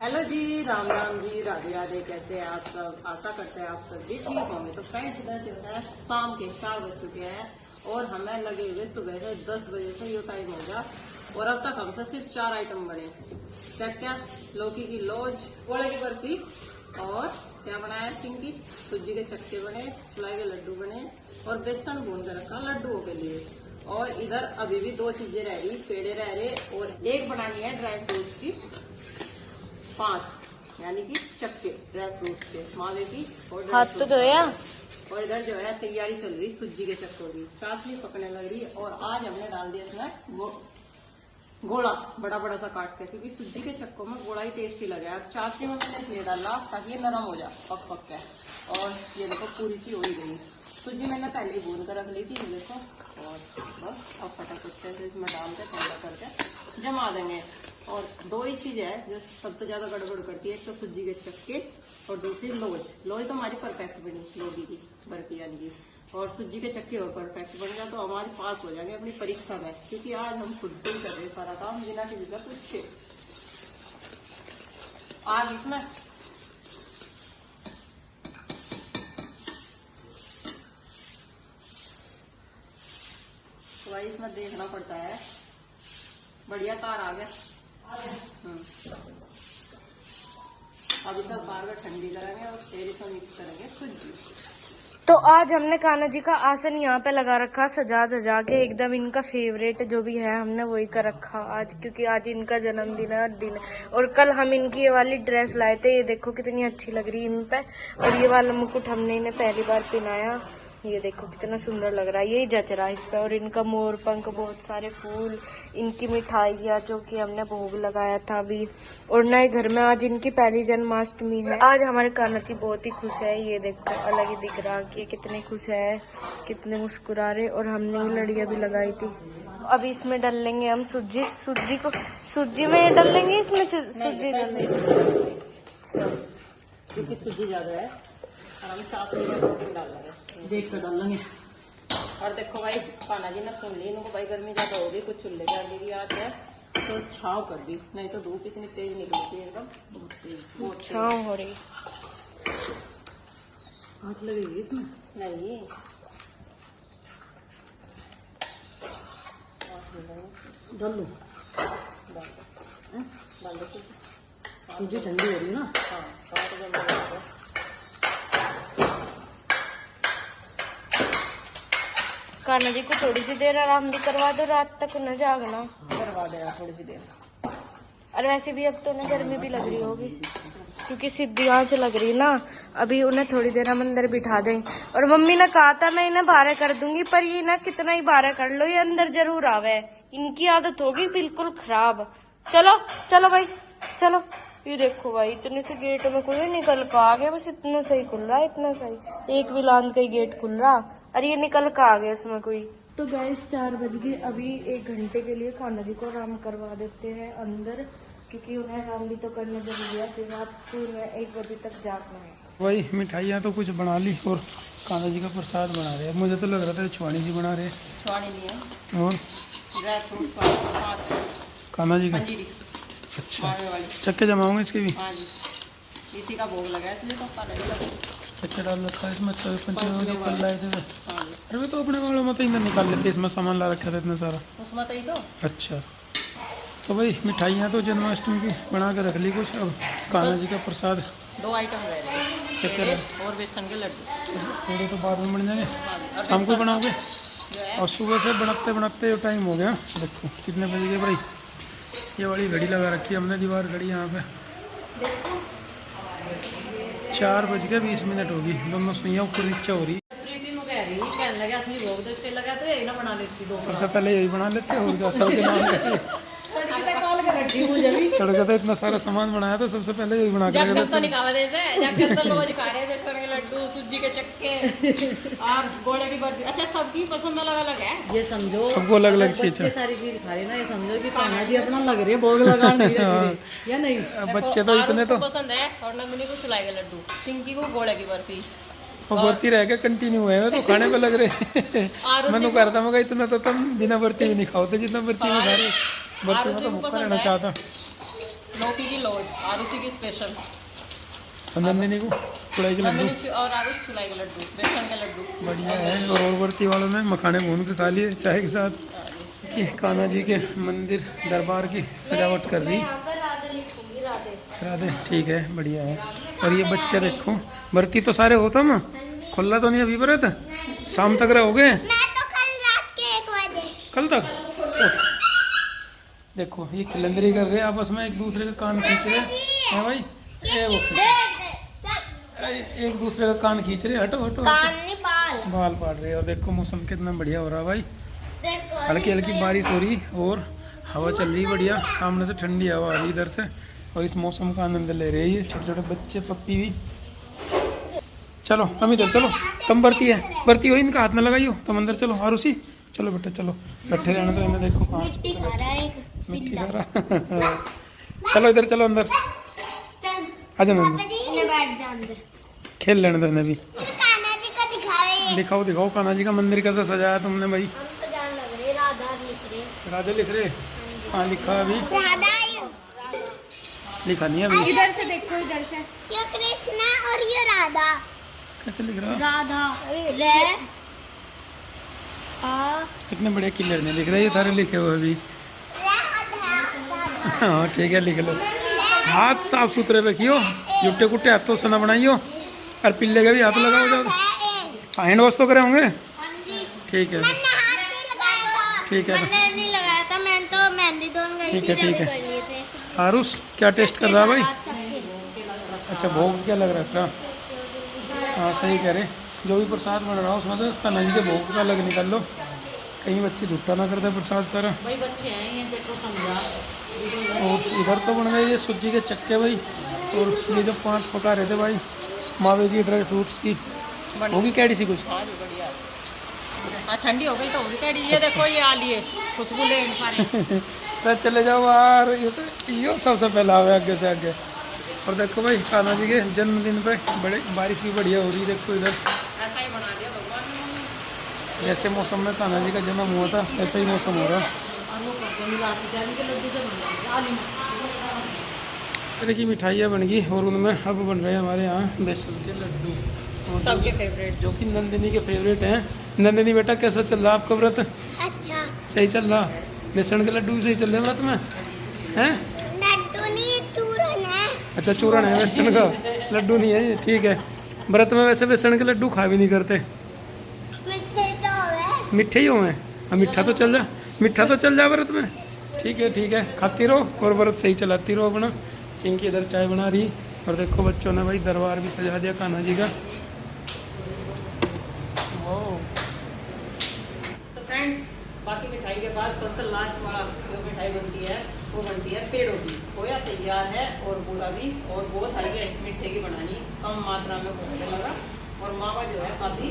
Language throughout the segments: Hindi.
हेलो जी, राम राम जी, राधे राधे। कैसे हैं आप सब? आशा करते हैं आप सब भी ठीक होंगे। तो फ्रेंड्स, इधर जो है शाम के 4 बज चुके हैं और हमें लगे हुए सुबह से 10 बजे से ये टाइम हो गया और अब तक हमसे सिर्फ 4 आइटम बने। क्या क्या? लौकी की लौज, कोड़े की बर्फी और क्या बनाया? चिंकी, सूजी के चक्के बने, चुलाई के लड्डू बने और बेसन भून कर रखा लड्डुओं के लिए। और इधर अभी भी 2 चीजें रह रही, पेड़े रह रहे और एक बनानी है ड्राई फ्रूट्स की 5, यानी कि चक्के ड्राई फ्रूट के मावे की। और हाथ तो धोया। और इधर जो है तैयारी चल रही सूजी के चक्कों की, चाशनी पकने लग रही। और आज हमने डाल दिया इसमें वो गोला बड़ा बड़ा सा काट के, क्योंकि सूजी के चक्कों में गोला ही टेस्टी लगे। अब चाशनी में मैंने इसलिए डाला ताकि ये नरम हो जाए पक के। और ये देखो पूरी सी हो ही गई। सूजी मैंने पहले ही भून कर रख ली थी, ये देखो। और बस अब फटाफट से इसमें डाल के ठंडा करके जमा देंगे। और 2 ही चीज है जो सबसे ज्यादा गड़बड़ करती है, एक तो सूजी के चक्के और दूसरी लौज। लौज तो हमारी परफेक्ट बनी, लौकी की बर्फी यानी कि। और सूजी के चक्के और परफेक्ट बन जाए तो हमारे पास हो जाएंगे अपनी परीक्षा में, क्योंकि आज हम खुद से ही कर रहे हैं सारा काम बिना किसी का पूछे। आग इसमें तो भाई इसमें देखना पड़ता है। बढ़िया तार आ गया। अब इसे बार बार ठंडी करेंगे और फिर इसे मिक्स करेंगे सूजी। तो आज हमने कान्हा जी का आसन यहाँ पे लगा रखा सजा धजा के, एकदम इनका फेवरेट जो भी है हमने वही कर रखा आज, क्योंकि आज इनका जन्मदिन है और कल हम इनकी ये वाली ड्रेस लाए थे। ये देखो कितनी अच्छी लग रही है इन पे। और ये वाला मुकुट हमने इन्हें पहली बार पहनाया, ये देखो कितना सुंदर लग रहा है, यही जच रहा है इस पे। और इनका मोर पंख, बहुत सारे फूल, इनकी मिठाइयाँ जो कि हमने भोग लगाया था अभी। और नए घर में आज इनकी पहली जन्माष्टमी है। आज हमारे कान्हा जी बहुत ही खुश है, ये देखो अलग ही दिख रहा कि कितने खुश है, कितने मुस्कुरा रहे। और हमने ये लड़ियाँ भी लगाई थी। अभी इसमें डाल लेंगे हम सूजी। सूजी में डाल लेंगे, इसमें सूजी डाल लेंगे। अच्छा, क्योंकि सूजी ज्यादा है और हम चाशनी में डाल लेंगे, देख कर डाल लेंगे। और देखो भाई, कान्हा जी ने सुन ली, इनको भाई गर्मी ज्यादा होगी, कुछ चूल्हे के आगे की आग है तो छाव कर दी, नहीं तो धूप इतनी तेज निकलती है एकदम, बहुत तेज छाव हो रही। आँच लगेगी इसमें? नहीं, डाल लो डाल दो। सूजी ठंडी हो रही है ना। हाँ, कान्हा जी को थोड़ी सी देर आराम भी करवा दो, रात तक न जागना। करवा देना थोड़ी सी देर। और वैसे भी अब तो उन्हें गर्मी भी लग रही होगी, क्योंकि सीधी आंच लग रही ना। अभी उन्हें थोड़ी देर हम अंदर बिठा दें। और मम्मी ने कहा था मैं इन्हें बाहर कर दूंगी, पर ये ना कितना ही बाहर कर लो ये अंदर जरूर आवे। इनकी आदत होगी बिल्कुल खराब। चलो चलो भाई चलो। ये देखो भाई, इतने से गेट में कोई निकल का आ गया, बस इतना सही खुल रहा है, इतना सही। एक भी लांद का ही गेट खुल रहा और ये निकल का आ गया इसमें कोई। तो गैस 4 बज गए, अभी 1 घंटे के लिए कान्हा जी को आराम करवा देते हैं अंदर, क्योंकि उन्हें आराम भी तो करना जरूरी है, फिर रात को 1 बजे तक जागना है। वही मिठाइयाँ तो कुछ बना ली और कान्हा जी का प्रसाद बना रहे हैं। मुझे तो लग रहा था छुआनी जी बना रहे हैं। छुआनी नहीं है, और ड्राई फ्रूट कान्हा जी का। पंजीरी अच्छा, वाली चक्के जमाऊंगे इसके भी। हाँ जी, इसी का भोग लगा है इसलिए तो कान्हा जी का। चक्के डाल रखा है इसमें, पंचमी कल लाए थे। हाँ जी, अरे वो तो अपने वालों में तो इधर निकाल लेते, इसमें सामान ला रखा था इतना सारा। उसमें तो ही तो। अच्छा, तो भाई मिठाइयाँ तो जन्माष्टमी की बना के रख ली कुछ। अब कान्हा जी का प्रसाद 2 आइटम रह रहे हैं, पेड़े और बेसन के लड्डू। थोड़े तो बाद में बन जाएंगे, हाँ जी, और शाम को बेसन बनाओगे। जो है और सुबह से बनाते बनाते टाइम हो गया। देखो कितने बजे गए भाई। ये वाली घड़ी लगा रखी है हमने, दीवार घड़ी यहाँ पे। 4:20 होगी, दोनों सुइयाँ ऊपर नीचे हो रही। सबसे पहले यही बना लेते हैं, और क्या सब के नाम तड़का था। इतना सारा सामान बनाया था, सबसे पहले यही बना के लड्डू, सूजी के चक्के और गोले की बर्फी। अच्छा, सबकी पसंद अलग अलग है, ये समझो। सबको अलग अलग चीज है। सारी चीज खा रहे ना, ये समझो कि कान्हा जी अपना लग रही है भोग लगाने या नहीं। बच्चे तो इतने तो पसंद है। और नंदिनी को चुलाएगा लड्डू, चिंकी को गोले की बर्फी। वो भर्ती रह गया, कंटिन्यू हुए हैं तो खाने पे लग रहे। मैं कह रहा था मैं इतना तो तुम बिना भर्ती भी नहीं खाओ थे जितना भर्ती में खा रहे। भर्ती में तो भूखा रहना चाहता। लौकी की लौज, आरुषि की स्पेशल, और नंदिनी को कढ़ाई के लड्डू और आरुष चुलाई के लड्डू, बेसन के लड्डू। बढ़िया है। और वर्ती वालों ने मखाने भून के खा लिए चाय के साथ। ये कान्हा जी के मंदिर दरबार की सजावट कर रही। यहाँ पर राधे लिखूंगी, राधे। राधे ठीक है, बढ़िया है। और ये बच्चे देखो, भर्ती तो सारे होता ना, खुला तो नहीं अभी व्रत, शाम तक रहोगे? मैं तो कल रात के 1 बजे। कल तक? देखो ये खिलंदरी कर रहे हैं आपस में, एक दूसरे का कान खींच रहे हैं भाई। ये वो एक दूसरे का कान खींच रहे, हटो हटो, कान नहीं बाल। बाल पाड़ रहे। और देखो मौसम कितना बढ़िया हो रहा है भाई, देखो हल्की हल्की बारिश हो रही और हवा चल रही बढ़िया, सामने से ठंडी हवा आ रही इधर से। और इस मौसम का आनंद ले रहे हैं ये छोटे छोटे बच्चे, पप्पी भी। चलो हम इधर चलो, तुम बरती है, बरती हो इनका हाथ में लगाइयो, तुम अंदर चलो। आरुषि चलो बेटा चलो, बैठे रहना तो इन्हें देखो कहाँ मिट्टी खा रहा है एक मिट्टी खा रहा। चलो इधर चलो अंदर, चल आ जाओ अंदर, इन्हें बैठ जान दे। खेल लेने दो इन्हें भी। कान्हा जी को दिखावे। दिखाओ दिखाओ कान्हा जी का मंदिर कैसा सजाया तुमने भाई। हम तो जान लग रहे, राधा लिख रहे। राधे लिख रहे, हाँ लिखा अभी, राधा लिखा नहीं अभी। इधर से देखो, इधर से। ये कृष्णा और ये राधा। कैसे लिख रहा? राधा रे आ इतने बढ़िया क्लियर नहीं लिख रहे, ये सारे लिखे हुए अभी। हाँ ठीक है लिख लो। हाथ साफ सुथरे रखियो, जुट्टे कुट्टे हाथों से ना बनाइयो, और पिल्ले के भी हाथ लगाओ जाओ। हैंड वॉश तो करे होंगे? ठीक है ठीक है। मैंने नहीं लगाया था, मैंने तो मेहंदी दोन गई ठीक है, थी, ठीक है। जब कर लिए थे। आरुष क्या टेस्ट कर रहा है भाई? हाथ चक्के। अच्छा भोग क्या लग रहा था? हाँ सही कह रहे, जो भी प्रसाद बन रहा हो उसमें से कान्हा जी के भोग का अलग निकाल लो, कहीं बच्चे झूठा ना करते प्रसाद सारा। भाई बच्चे हैं ये देखो, समझा। और इधर तो बन गए ये सूजी के चक्के भाई। और ये जो 5 पका रहे थे भाई मावे की, ड्राई फ्रूट्स की, होगी कैडी सी कुछ? हाँ जी बढ़िया। हाँ ठंडी हो गई तो होगी कैडी। ये देखो ये आ लिए खुशबू ले सारे। तो चले जाओ बाहर, ये तो यो सबसे पहला हुआ आगे से आगे। और देखो भाई कान्हा जी के जन्मदिन पे बड़े बारिश भी बढ़िया हो रही है। देखो इधर ऐसा ही बना दिया भगवान ने। जैसे मौसम में कान्हा जी का जन्म हुआ था ऐसा ही मौसम हो रहा है। तरह की मिठाइयाँ बन गई और उनमें अब बन रहे हैं हमारे यहाँ बेसन के लड्डू, और सबके फेवरेट। जो कि नंदिनी के फेवरेट हैं। नंदिनी बेटा कैसा चल रहा है आपका व्रत? अच्छा सही चल रहा? बेसन के लड्डू भी सही चल रहे हैं व्रत में हैं? लड्डू नहीं चूरन है। अच्छा चूरण है बेसन का, लड्डू नहीं है, ठीक है। व्रत में वैसे बेसन के लड्डू खा भी नहीं करते, मिठे तो है। मीठे ही हुए हैं। हाँ मीठा तो चल जा, मीठा तो चल जा व्रत में, ठीक है खाती रहो और व्रत सही चलाती रहो अपना। चिंकी इधर चाय बना रही। और देखो बच्चों ने भाई दरबार भी सजा दिया कान्हा जी का। तो फ्रेंड्स बाकी मिठाई के बाद सबसे लास्ट वाला जो मिठाई बनती है वो बनती है पेड़ों की। खोया तैयार है और पूरा भी, और बहुत हल्के मीठे की बनानी, कम मात्रा में भूनने लगा। और मावा जो है काफ़ी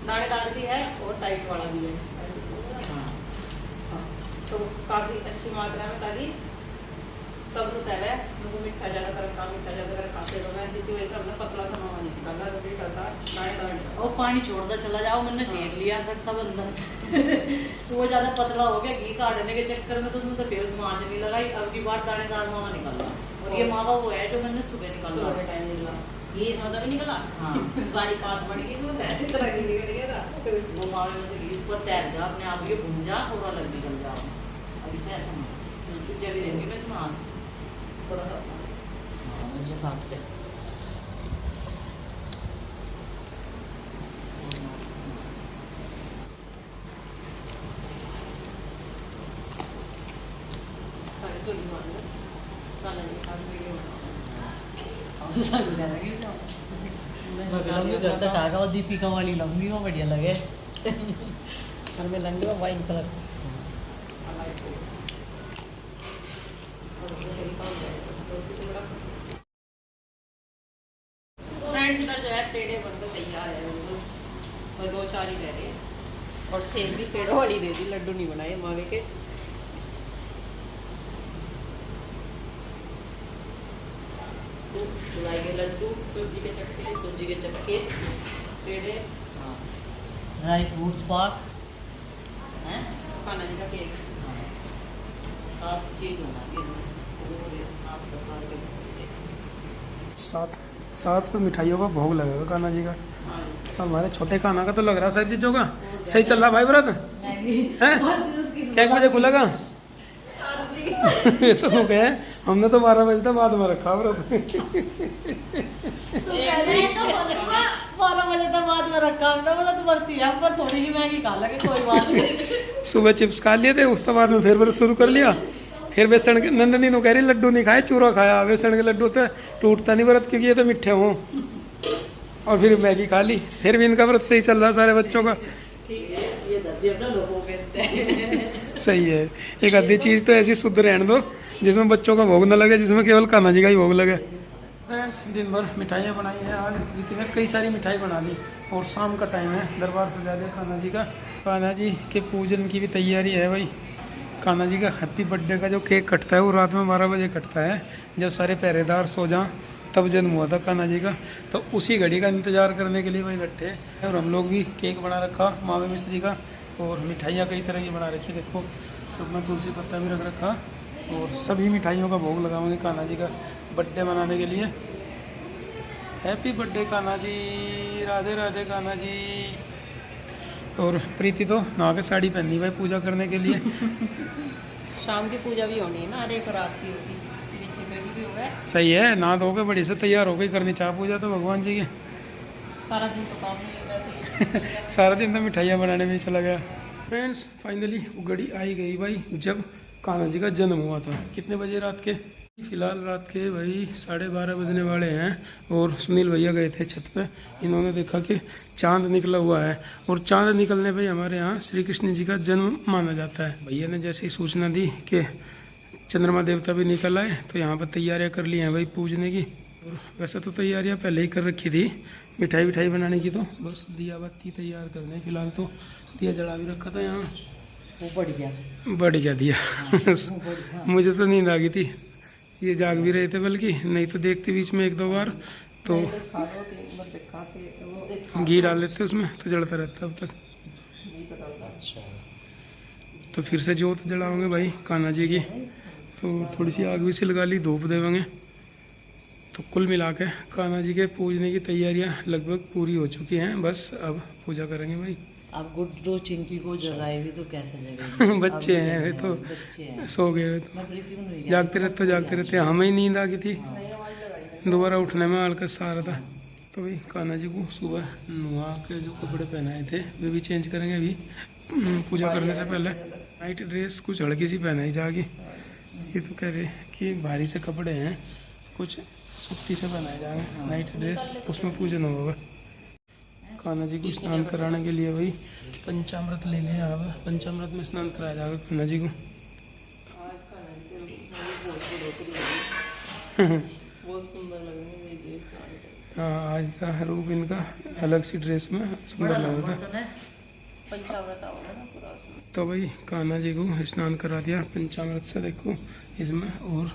दानेदार भी है और टाइट वाला भी है। तो काफ़ी अच्छी मात्रा में, ताकि सब लोग तय है उनको मीठा ज़्यादा कर रखा, मीठा ज़्यादा कर खाते तो मैं इसी वजह से हमने पतला सा मावा नहीं निकाला, जो भी करता दानेदार। और पानी छोड़ता चला जाओ, मैंने झेल लिया रख सब अंदर। वो ज़्यादा पतला हो गया, घी काटने के चक्कर में तो उसमें तो फिर उसमें आँच नहीं लगाई। अब की बार दानेदार मावा निकाला। और ये मावा वो है जो मैंने सुबह निकाला। सुबह टाइम निकला, ये इसमें तो भी निकला। हाँ सारी पात बढ़ गई, तो इतना घी निकल गया था। वो मावे में से घी ऊपर तैर जा, अपने आप ये भून जा और अलग निकल जा। अब इसे ऐसा मत जब भी रहेंगी मैं तुम्हारा थोड़ा सा मुझे काटते सारी चोली मार लो, काला जी के साथ वीडियो बनाओ। अब सब करेंगे मैं करता ढाका और दीपिका वाली लंबी वो बढ़िया लगे। घर में लंबी और वाइन कलर फ्रेंड्स। इधर जो है पेड़े बनकर तैयार है, और 2-4 ही रह रहे हैं। और सेब भी पेड़ों वाली दे दी, लड्डू नहीं बनाए मावे के। चुलाई के लड्डू, सूजी के चक्के, पेड़े, ड्राई फ्रूट्स पाक है, कान्हा जी का केक, सात चीज होना चाहिए, 7 प्रकार के। सात मिठाइयों का भोग लगेगा कान्हा जी का। हमारे छोटे कान्हा का तो लग रहा है सारी चीजों का सही चल रहा भाई व्रत है। क्या बजे खुलेगा? ये तो क्या है, हमने तो 12 बजे तक बाद में रखा व्रत। 12 बजे तक बाद में रखा हमने, बोला तो बढ़ती है, हम पर थोड़ी ही महंगी खा लगे, कोई बात नहीं। सुबह चिप्स खा लिए थे, उसके बाद में फिर व्रत शुरू कर लिया। फिर बेसन के नंदनी तो कह रही लड्डू नहीं खाए, चूरा खाया। बेसन के लड्डू तो टूटता नहीं व्रत, क्योंकि ये तो मीठे हों। और फिर मैगी खा ली। फिर भी इनका व्रत सही चल रहा है सारे बच्चों का। ठीक है, ये धरती अपना लोगों कहते हैं। सही है, एक आधी चीज़ तो ऐसी शुद्ध रहने दो जिसमें बच्चों का भोग न लगे, जिसमें केवल कान्हा जी का ही भोग लगे। फ्रेंड्स, दिन भर मिठाइयाँ बनाई हैं आज दीदी ने, कई सारी मिठाई बना दी। और शाम का टाइम है, दरबार सजा दिया कान्हा जी का। कान्हा जी के पूजन की भी तैयारी है भाई। कान्हा जी का हैप्पी बर्थडे का जो केक कटता है वो रात में 12 बजे कटता है, जब सारे पहरेदार सो जाएं, तब जन्म हुआ था कान्हा जी का। तो उसी घड़ी का इंतज़ार करने के लिए भाई बैठे हैं। और हम लोग भी केक बना रखा मावे मिश्री का, और मिठाइयाँ कई तरह की बना रखी। देखो सब में तुलसी पत्ता भी रख रखा, और सभी मिठाइयों का भोग लगाऊंगे कान्हा जी का बर्थडे मनाने के लिए। Happy birthday Kanha ji, Radhe Radhe Kanha ji. और प्रीति तो नहा के साड़ी पहनी भाई पूजा करने के लिए। शाम की पूजा भी होनी है ना, अरे एक रात की होगी, बीच में भी होगा। सही है, नहा धो के बड़ी से तैयार हो गई करनी चाह पूजा तो भगवान जी की। सारा दिन तो काम में वैसे ही सारा दिन तो मिठाइयाँ बनाने में ही चला गया। फ्रेंड्स, फाइनली वो घड़ी आई गई भाई जब कान्हा जी का जन्म हुआ था। कितने बजे रात के? फिलहाल रात के भाई 12:30 बजने वाले हैं। और सुनील भैया गए थे छत पे, इन्होंने देखा कि चांद निकला हुआ है। और चांद निकलने पे हमारे यहाँ श्री कृष्ण जी का जन्म माना जाता है। भैया ने जैसे ही सूचना दी कि चंद्रमा देवता भी निकल आए, तो यहाँ पर तैयारियाँ कर ली हैं भाई पूजने की। और वैसे तो तैयारियाँ पहले ही कर रखी थी मिठाई विठाई बनाने की, तो बस दिया बत्ती तैयार करने। फिलहाल तो दिया जला भी रखा था यहाँ। वो बढ़ गया दिया। मुझे तो नींद आ गई थी, ये जाग भी रहे थे बल्कि, नहीं तो देखते बीच में 1-2 बार तो घी डाल लेते उसमें तो जलता रहता अब तक। तो फिर से जोत जलाओगे भाई कान्हा जी की, तो थोड़ी सी आग भी से लगा ली, धूप देवेंगे। तो कुल मिला के कान्हा जी के पूजने की तैयारियां लगभग पूरी हो चुकी हैं, बस अब पूजा करेंगे भाई। अब गुड्डू चिंकी को जगाएगी तो कैसे जगेगी? बच्चे हैं वे तो, बच्चे हैं। सो गए तो मैं प्रीति को नहीं जागते रहते हमें ही नींद आ गई थी, दोबारा उठने में हल्का सा आ रहा था। तो भाई कान्हा जी को सुबह नुआ के जो कपड़े पहनाए थे वे भी चेंज करेंगे अभी पूजा करने से पहले। नाइट ड्रेस कुछ हल्की सी पहनाई जाएगी। ये तो कह रहे कि भारी से कपड़े हैं, कुछ सुत्ती से पहनाए जाएंगे नाइट ड्रेस, उसमें पूजन होगा। कान्हा जी को स्नान कराने के लिए भाई पंचामृत ले लें। अब पंचामृत में स्नान कराया जाएगा कान्हा जी को। बहुत सुंदर लग रही है। हाँ, आज का रूप इनका अलग सी ड्रेस में सुंदर लग रहा है। पंचामृत होगा ना पूरा। तो भाई कान्हा जी को स्नान करा दिया पंचामृत से, देखो इसमें। और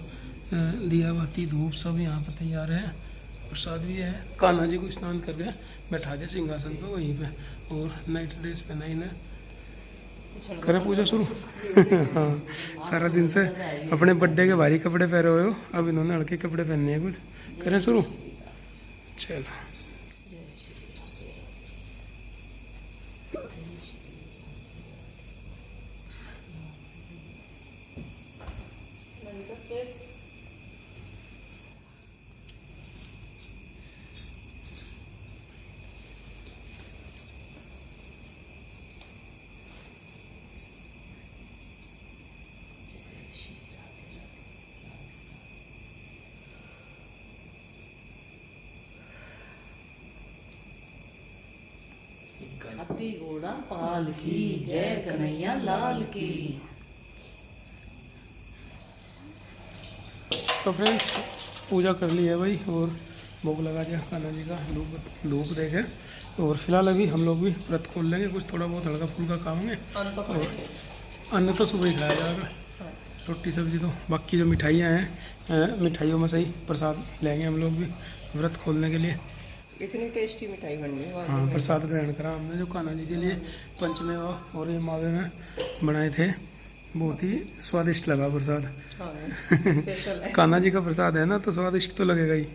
दिया बाती धूप सब यहाँ पर तैयार है, प्रसाद भी है। कान्हा जी को स्नान कर दिया, बैठा दिया सिंहासन पे वहीं पे, और नाइट ड्रेस पहना इन्हें। करें पूजा शुरू। हाँ, सारा दिन से अपने बर्थडे के भारी कपड़े पहने हुए हो, अब इन्होंने हल्के कपड़े पहनने हैं। कुछ करें शुरू, चलो। हाथी घोड़ा पाल की, जय कन्हैया लाल की। तो फ्रेंड्स, पूजा कर ली है भाई, और भोग लगा दिया कान्हा जी का, धूप दे के। और फिलहाल अभी हम लोग भी व्रत खोल लेंगे, कुछ थोड़ा बहुत हल्का फुल्का खाएंगे। और अन्न तो सुबह ही खाया जाएगा, रोटी सब्जी तो। बाकी जो मिठाइयाँ हैं, मिठाइयों में से ही प्रसाद लेंगे हम लोग भी व्रत खोलने के लिए। इतनी टेस्टी मिठाई बननी है। हाँ, प्रसाद ग्रहण करा हमने जो कान्हा जी के लिए पंचमेवा और ये मावे में बनाए थे। बहुत ही स्वादिष्ट लगा प्रसाद। हाँ स्पेशल है। कान्हा जी का प्रसाद है ना, तो स्वादिष्ट तो लगेगा ही।